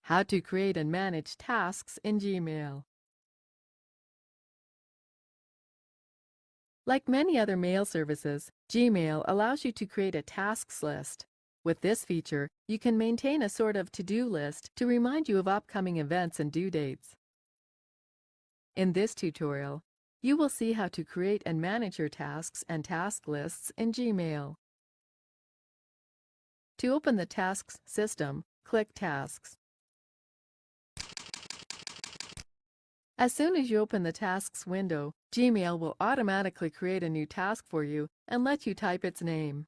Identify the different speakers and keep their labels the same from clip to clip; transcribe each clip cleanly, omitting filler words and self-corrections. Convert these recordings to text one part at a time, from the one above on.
Speaker 1: How to create and manage tasks in Gmail. Like many other mail services, Gmail allows you to create a tasks list. With this feature, you can maintain a sort of to-do list to remind you of upcoming events and due dates. In this tutorial, you will see how to create and manage your tasks and task lists in Gmail. To open the Tasks system, click Tasks. As soon as you open the Tasks window, Gmail will automatically create a new task for you and let you type its name.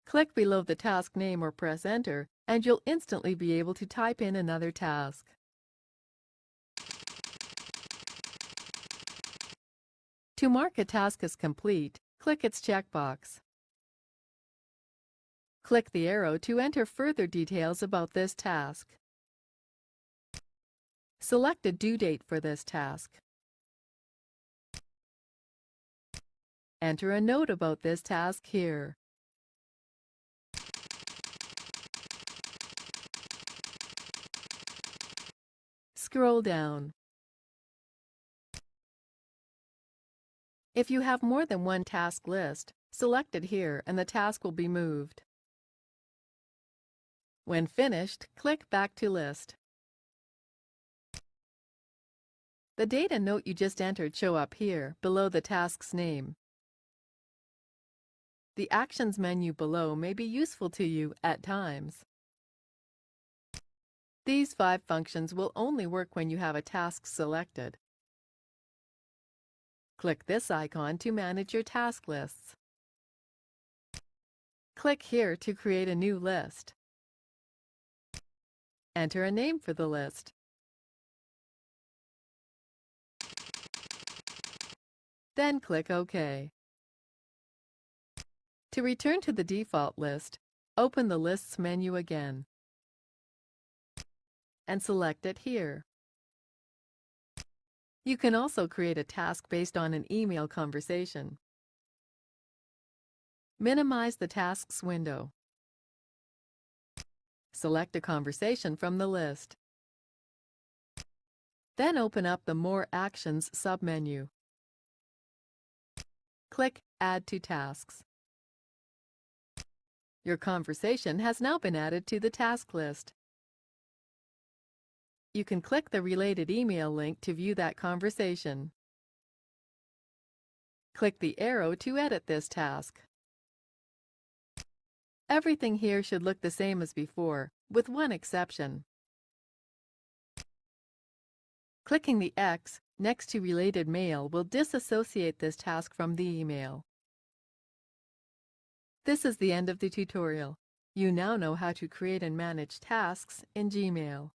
Speaker 1: Click below the task name or press Enter, and you'll instantly be able to type in another task. To mark a task as complete, click its checkbox. Click the arrow to enter further details about this task. Select a due date for this task. Enter a note about this task here. Scroll down. If you have more than one task list, select it here and the task will be moved. When finished, click Back to List. The date and note you just entered show up here, below the task's name. The Actions menu below may be useful to you at times. These 5 functions will only work when you have a task selected. Click this icon to manage your task lists. Click here to create a new list. Enter a name for the list. Then click OK. To return to the default list, open the Lists menu again and select it here. You can also create a task based on an email conversation. Minimize the Tasks window. Select a conversation from the list. Then open up the More Actions submenu. Click Add to Tasks. Your conversation has now been added to the task list. You can click the related email link to view that conversation. Click the arrow to edit this task. Everything here should look the same as before, with one exception. Clicking the X next to related mail will disassociate this task from the email. This is the end of the tutorial. You now know how to create and manage tasks in Gmail.